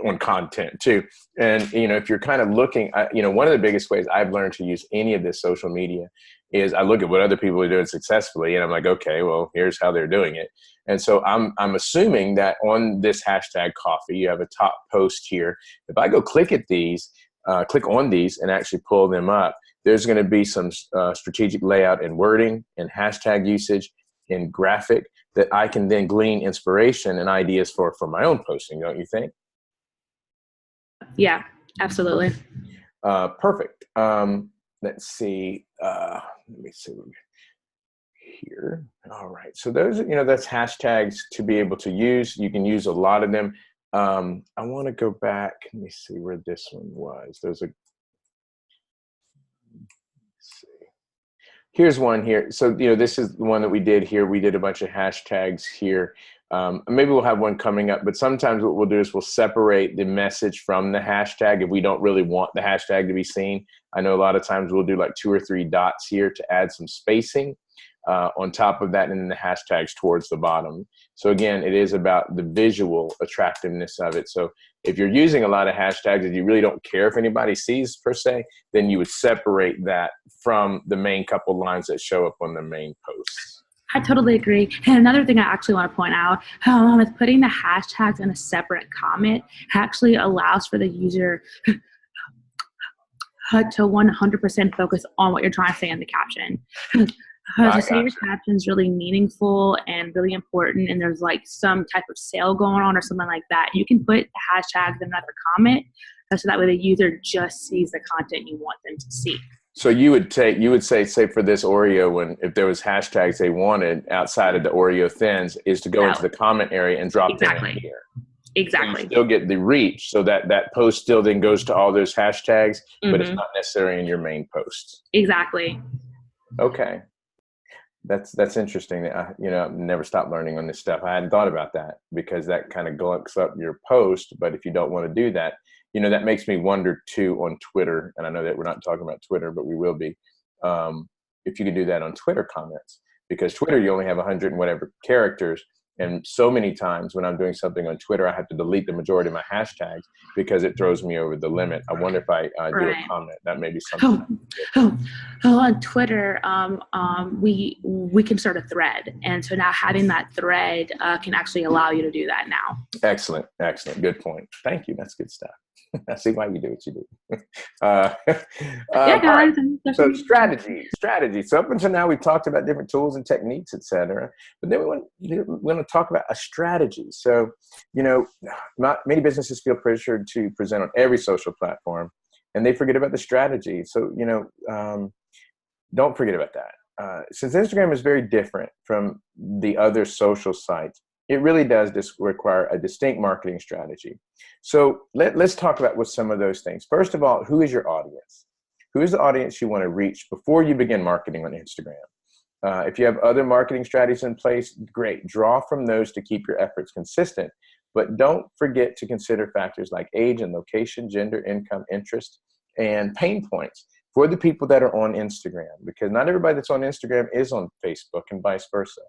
on content too. And, if you're kind of looking at, one of the biggest ways I've learned to use any of this social media is I look at what other people are doing successfully and I'm like, okay, well, here's how they're doing it. And so I'm assuming that on this hashtag coffee, you have a top post here. If I go click on these and actually pull them up, there's going to be some strategic layout and wording and hashtag usage and graphic that I can then glean inspiration and ideas for my own posting, don't you think? Yeah, absolutely. Perfect. Let's see. Let me see here. All right. So those, that's hashtags to be able to use. You can use a lot of them. I want to go back. Let me see where this one was. Here's one here. So, this is the one that we did here. We did a bunch of hashtags here. Maybe we'll have one coming up, but sometimes what we'll do is we'll separate the message from the hashtag if we don't really want the hashtag to be seen. I know a lot of times we'll do like 2 or 3 dots here to add some spacing on top of that, and then the hashtags towards the bottom. So again, it is about the visual attractiveness of it. So if you're using a lot of hashtags that you really don't care if anybody sees per se, then you would separate that from the main couple lines that show up on the main posts. I totally agree. And another thing I actually want to point out is putting the hashtags in a separate comment actually allows for the user to 100% focus on what you're trying to say in the caption. Just say your caption's really meaningful and really important, and there's like some type of sale going on or something like that. You can put the hashtags in another comment, so that way the user just sees the content you want them to see. So you would say for this Oreo, if there was hashtags they wanted outside of the Oreo thins, is to go into the comment area and drop them in here. Exactly. So you still get the reach, so that post still then goes to all those hashtags, but it's not necessarily in your main post. Exactly. Okay. That's interesting. I've never stopped learning on this stuff. I hadn't thought about that because that kind of glucks up your post. But if you don't want to do that, that makes me wonder too on Twitter. And I know that we're not talking about Twitter, but we will be. If you could do that on Twitter comments, because Twitter, you only have 100 and whatever characters. And so many times when I'm doing something on Twitter, I have to delete the majority of my hashtags because it throws me over the limit. I wonder if I do a Right. comment. That may be something. On Twitter, we can start a thread, and so now having that thread can actually allow you to do that now. Excellent. Good point. Thank you. That's good stuff. I see why you do what you do. Uh, Yeah, all right. guys. So strategy. So up until now, we've talked about different tools and techniques, et cetera. But then we want to talk about a strategy. So, not many businesses feel pressured to present on every social platform, and they forget about the strategy. So, don't forget about that. Since Instagram is very different from the other social sites, it really does require a distinct marketing strategy. So let's talk about what some of those things. First of all, who is your audience? Who is the audience you want to reach before you begin marketing on Instagram? If you have other marketing strategies in place, great. Draw from those to keep your efforts consistent. But don't forget to consider factors like age and location, gender, income, interest, and pain points for the people that are on Instagram, because not everybody that's on Instagram is on Facebook and vice versa.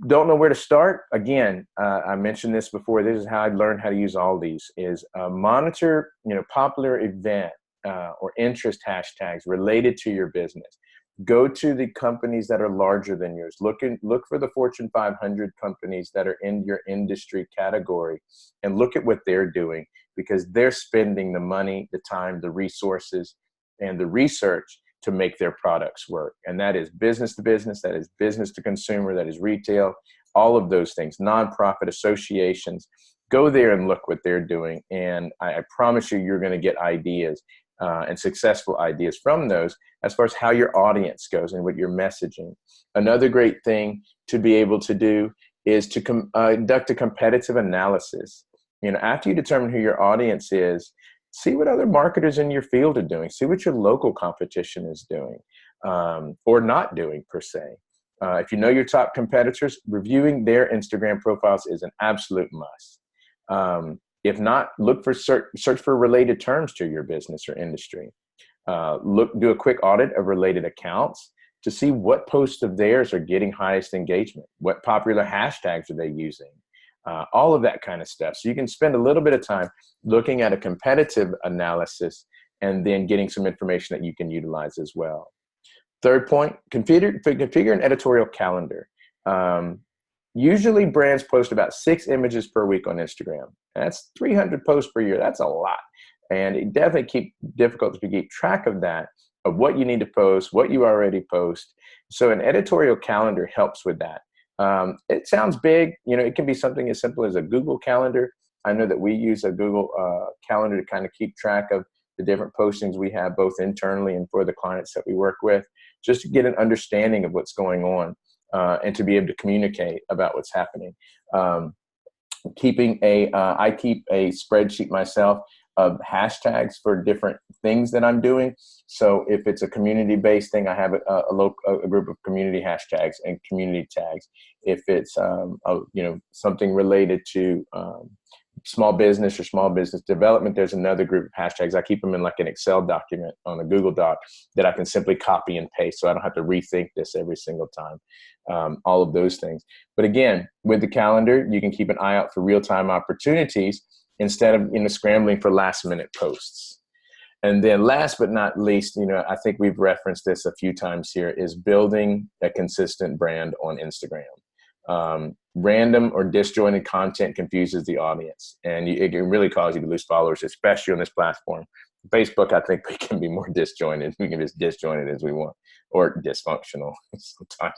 Don't know where to start. Again, I mentioned this before. This is how I learned how to use all these is monitor, popular event or interest hashtags related to your business. Go to the companies that are larger than yours. Look for the Fortune 500 companies that are in your industry category and look at what they're doing, because they're spending the money, the time, the resources, and the research to make their products work. And that is business to business, that is business to consumer, that is retail, all of those things, nonprofit associations. Go there and look what they're doing. And I promise you're going to get ideas and successful ideas from those as far as how your audience goes and what you're messaging. Another great thing to be able to do is to conduct a competitive analysis. After you determine who your audience is, see what other marketers in your field are doing. See what your local competition is doing or not doing per se. If you know your top competitors, reviewing their Instagram profiles is an absolute must. If not, look for search for related terms to your business or industry. Do a quick audit of related accounts to see what posts of theirs are getting highest engagement. What popular hashtags are they using? All of that kind of stuff. So you can spend a little bit of time looking at a competitive analysis and then getting some information that you can utilize as well. Third point, configure an editorial calendar. Usually brands post about 6 images per week on Instagram. That's 300 posts per year. That's a lot. And it definitely difficult to keep track of that, of what you need to post, what you already post. So an editorial calendar helps with that. It sounds big. It can be something as simple as a Google Calendar. I know that we use a Google Calendar to kind of keep track of the different postings we have both internally and for the clients that we work with, just to get an understanding of what's going on and to be able to communicate about what's happening. I keep a spreadsheet myself of hashtags for different things that I'm doing. So if it's a community-based thing, I have a group of community hashtags and community tags. If it's something related to small business or small business development, there's another group of hashtags. I keep them in like an Excel document on a Google Doc that I can simply copy and paste, so I don't have to rethink this every single time. All of those things. But again, with the calendar, you can keep an eye out for real-time opportunities instead of scrambling for last-minute posts. And then last but not least, I think we've referenced this a few times here, is building a consistent brand on Instagram. Random or disjointed content confuses the audience, and it can really cause you to lose followers, especially on this platform. Facebook, I think we can be more disjointed. We can just disjoint it as we want, or dysfunctional sometimes.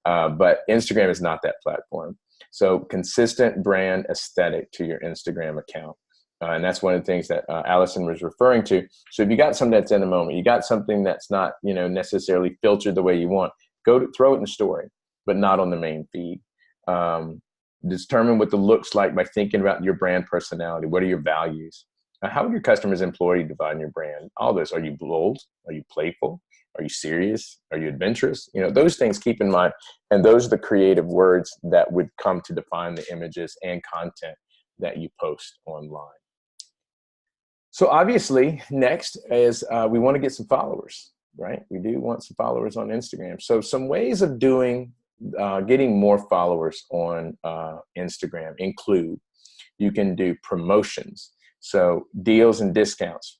But Instagram is not that platform. So consistent brand aesthetic to your Instagram account. And that's one of the things that Allison was referring to. So if you got something that's in the moment, you got something that's not, necessarily filtered the way you want, throw it in the story, but not on the main feed. Determine what the looks like by thinking about your brand personality. What are your values? How would your customers, employee define your brand? All those. Are you bold? Are you playful? Are you serious? Are you adventurous? You know, those things keep in mind. And those are the creative words that would come to define the images and content that you post online. So obviously, next is we want to get some followers, right? We do want some followers on Instagram. So some ways of doing, getting more followers on Instagram include, you can do promotions. So deals and discounts,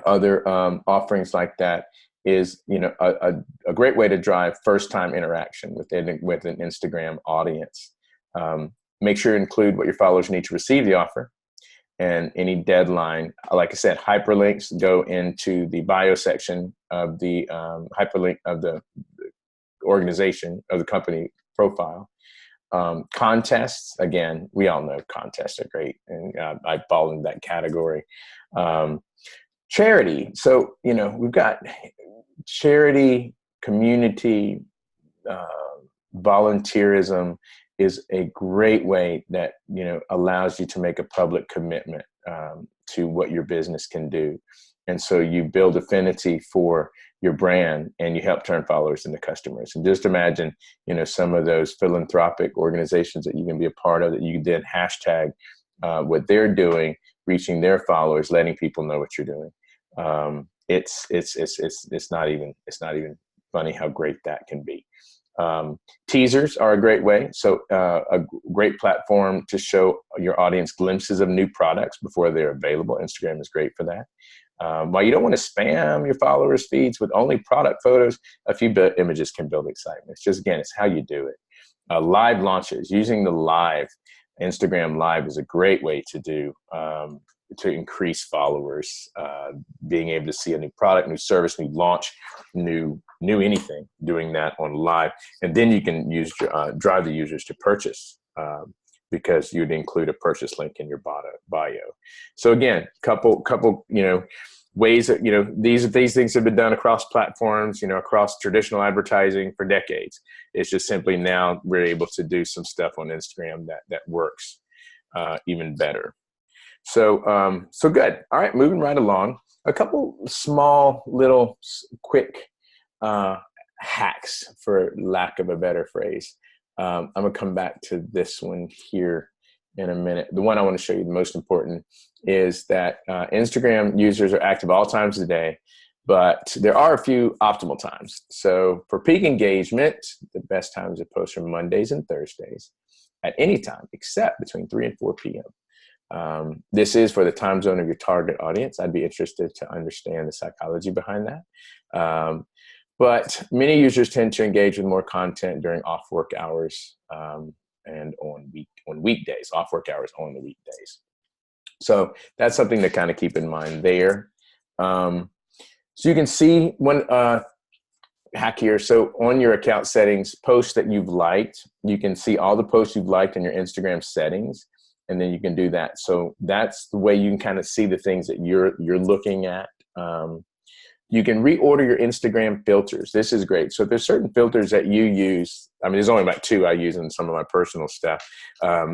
other offerings like that is, you know, a great way to drive first-time interaction with an Instagram audience. Make sure to include what your followers need to receive the offer and any deadline. Like I said, hyperlinks go into the bio section of the hyperlink of the organization, of the company profile. Contests, again, we all know contests are great, and I fall into that category. Charity, so, you know, we've got charity, community, volunteerism is a great way that, you know, allows you to make a public commitment to what your business can do. And so you build affinity for your brand and you help turn followers into customers. And just imagine, you know, some of those philanthropic organizations that you can be a part of, that you then hashtag what they're doing, reaching their followers, letting people know what you're doing. It's not even funny how great that can be. Teasers are a great way. So a great platform to show your audience glimpses of new products before they're available. Instagram is great for that. While you don't want to spam your followers' feeds with only product photos, a few images can build excitement. It's just, again, it's how you do it. Live launches, using the live, Instagram Live is a great way to do, to increase followers, being able to see a new product, new service, new launch, new anything, doing that on live. And then you can use drive the users to purchase, because you'd include a purchase link in your bio. So again, couple, you know, ways that, you know, these things have been done across platforms, you know, across traditional advertising for decades. It's just simply now we're able to do some stuff on Instagram that works even better. So so good. All right, moving right along. A couple small little quick hacks, for lack of a better phrase. I'm gonna come back to this one here in a minute. The one I want to show you, the most important, is that Instagram users are active all times of the day, but there are a few optimal times. So for peak engagement, the best times to post are Mondays and Thursdays at any time except between 3 and 4 p.m. This is for the time zone of your target audience. I'd be interested to understand the psychology behind that. But many users tend to engage with more content during off work hours and on weekdays, off work hours on the weekdays. So that's something to kind of keep in mind there. So you can see one hack here. So on your account settings, posts that you've liked, you can see all the posts you've liked in your Instagram settings, and then you can do that. So that's the way you can kind of see the things that you're looking at. You can reorder your Instagram filters. This is great. So if there's certain filters that you use, I mean, there's only about 2 I use in some of my personal stuff.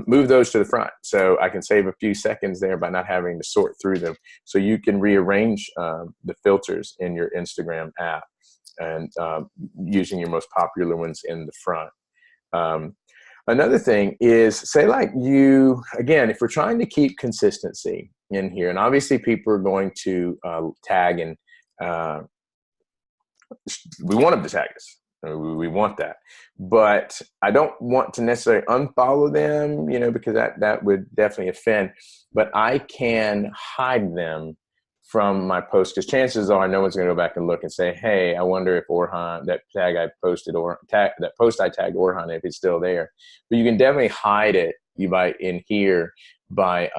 Move those to the front. So I can save a few seconds there by not having to sort through them. So you can rearrange the filters in your Instagram app and using your most popular ones in the front. Another thing is, say like you, again, if we're trying to keep consistency in here, and obviously people are going to tag and we want them to tag us. We want that, but I don't want to necessarily unfollow them, you know, because that would definitely offend. But I can hide them from my post, because chances are no one's going to go back and look and say, "Hey, I wonder if Orhan, that tag I posted, or that post I tagged Orhan, if it's still there." But you can definitely hide it in here by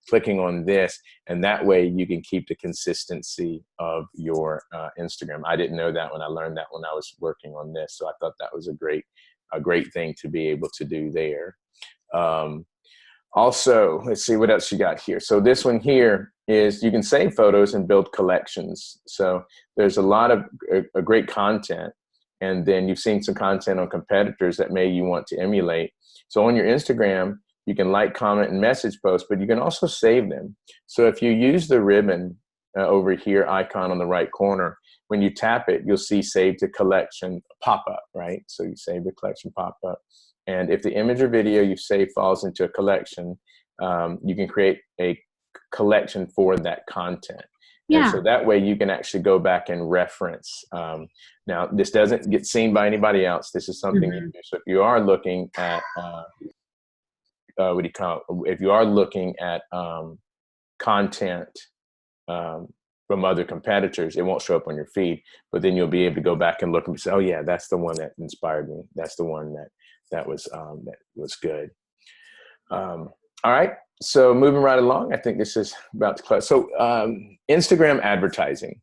clicking on this, and that way you can keep the consistency of your Instagram. I didn't know that when I learned that when I was working on this, so I thought that was a great thing to be able to do there. Also, let's see what else you got here. So this one here is, you can save photos and build collections. So there's a lot of a great content, and then you've seen some content on competitors that you want to emulate. So on your Instagram, You can like, comment, and message posts, but you can also save them. So if you use the ribbon over here icon on the right corner, when you tap it, you'll see save to collection pop up, right? So you save the collection pop up. And if the image or video you've saved falls into a collection, you can create a collection for that content. Yeah. And so that way you can actually go back and reference. Now, this doesn't get seen by anybody else. This is something you do. So if you are looking at, what do you call it? If you are looking at content from other competitors, it won't show up on your feed, but then you'll be able to go back and look and say, oh yeah, that's the one that inspired me. That's the one that was good. All right. So moving right along, I think this is about to close. So Instagram advertising.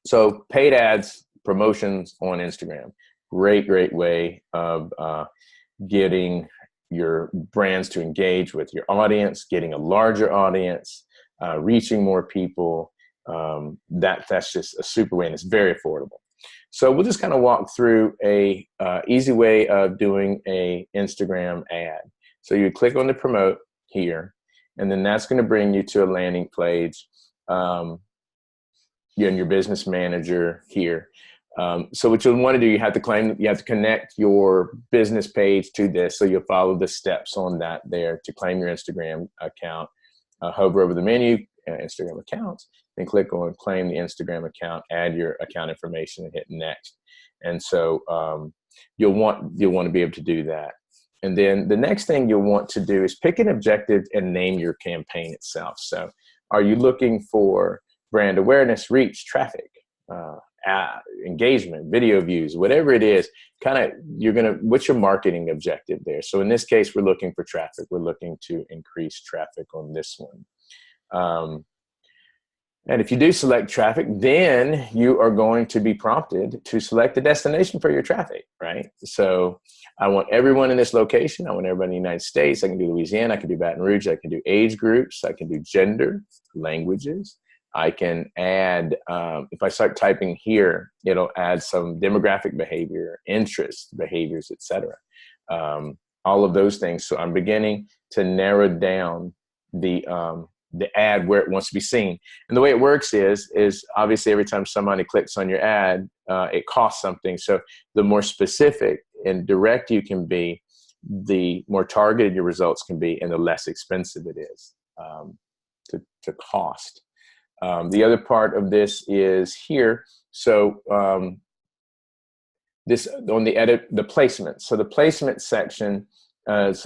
So paid ads, promotions on Instagram. Great way of getting your brands to engage with your audience, getting a larger audience, reaching more people. That's just a super way, and it's very affordable. So we'll just kind of walk through a easy way of doing a Instagram ad. So you click on the promote here, and then that's going to bring you to a landing page. And your business manager here. So what you'll want to do, you have to connect your business page to this. So you'll follow the steps on that there to claim your Instagram account. Hover over the menu, Instagram accounts, then click on claim the Instagram account, add your account information, and hit next. And so you'll want to be able to do that. And then the next thing you'll want to do is pick an objective and name your campaign itself. So are you looking for brand awareness, reach, traffic, engagement, video views, whatever it is, what's your marketing objective there? So in this case, we're looking for traffic. We're looking to increase traffic on this one. And if you do select traffic, then you are going to be prompted to select a destination for your traffic, right? So I want everyone in this location. I want everybody in the United States. I can do Louisiana. I can do Baton Rouge. I can do age groups. I can do gender, languages. I can add, if I start typing here, it'll add some demographic behavior, interest behaviors, etc. All of those things. So I'm beginning to narrow down the ad where it wants to be seen. And the way it works is obviously every time somebody clicks on your ad, it costs something. So the more specific and direct you can be, the more targeted your results can be, and the less expensive it is to cost. The other part of this is here. So this on the edit, the placement. So the placement section is,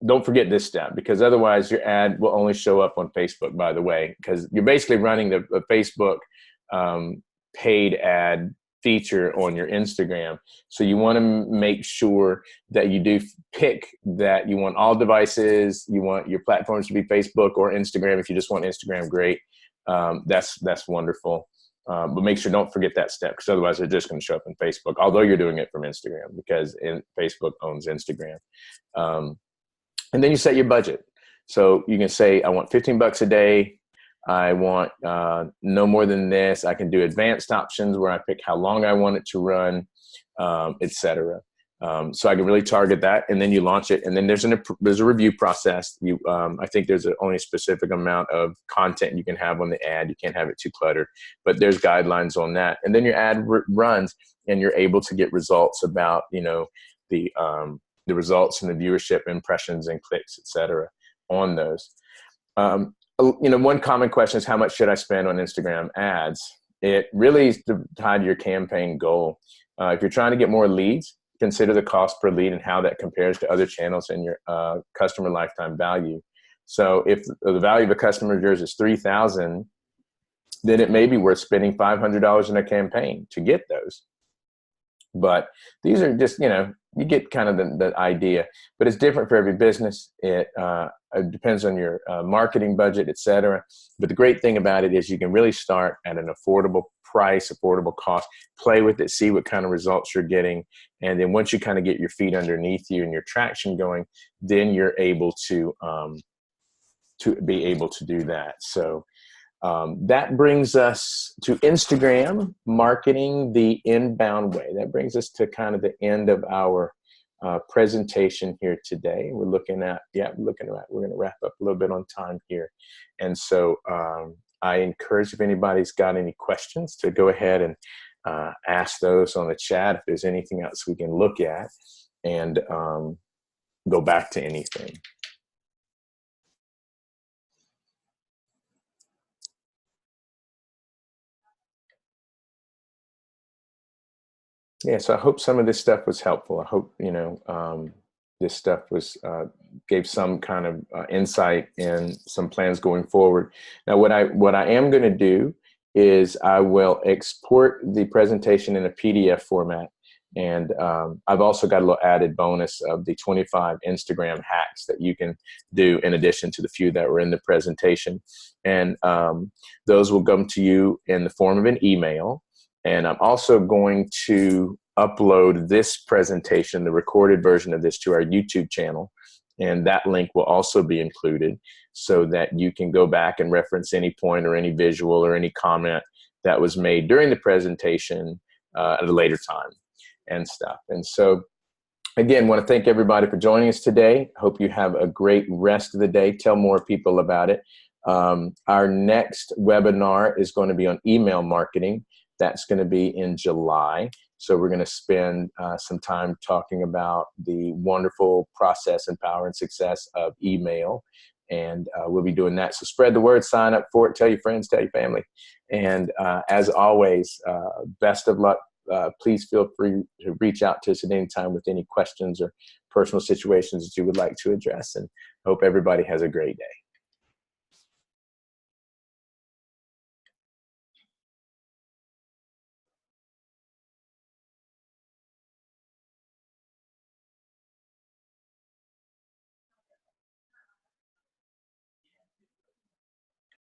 don't forget this step, because otherwise your ad will only show up on Facebook, by the way, because you're basically running the Facebook paid ad feature on your Instagram. So you want to make sure that you do pick that you want all devices, you want your platforms to be Facebook or Instagram. If you just want Instagram, great. That's wonderful. But make sure, don't forget that step, because otherwise they're just going to show up in Facebook, although you're doing it from Instagram, because Facebook owns Instagram. And then you set your budget. So you can say, I want $15 a day. I want no more than this. I can do advanced options where I pick how long I want it to run, etc. So I can really target that, and then you launch it. And then there's a review process. I think there's only a specific amount of content you can have on the ad. You can't have it too cluttered, but there's guidelines on that. And then your ad runs, and you're able to get results about the results and the viewership, impressions and clicks, etc. on those. One common question is, how much should I spend on Instagram ads? It really is tied to your campaign goal. If you're trying to get more leads, consider the cost per lead and how that compares to other channels in your customer lifetime value. So if the value of a customer of yours is $3,000, then it may be worth spending $500 in a campaign to get those. But these are just, you get kind of the idea, but it's different for every business. It depends on your marketing budget, etc. But the great thing about it is you can really start at an affordable price, affordable cost, play with it, see what kind of results you're getting. And then once you kind of get your feet underneath you and your traction going, then you're able to be able to do that. So that brings us to Instagram marketing the inbound way. That brings us to kind of the end of our presentation here today. We're looking at, we're going to wrap up a little bit on time here. And so I encourage, if anybody's got any questions, to go ahead and ask those on the chat. If there's anything else we can look at, and go back to anything. Yeah, so I hope some of this stuff was helpful. I hope, this stuff was gave some kind of insight and some plans going forward. Now, what I am going to do is I will export the presentation in a PDF format. And I've also got a little added bonus of the 25 Instagram hacks that you can do in addition to the few that were in the presentation. And those will come to you in the form of an email. And I'm also going to upload this presentation, the recorded version of this, to our YouTube channel. And that link will also be included so that you can go back and reference any point or any visual or any comment that was made during the presentation at a later time and stuff. And so, again, want to thank everybody for joining us today. Hope you have a great rest of the day. Tell more people about it. Our next webinar is going to be on email marketing. That's going to be in July. So we're going to spend some time talking about the wonderful process and power and success of email. And we'll be doing that. So spread the word, sign up for it, tell your friends, tell your family. And as always, best of luck. Please feel free to reach out to us at any time with any questions or personal situations that you would like to address. And I hope everybody has a great day.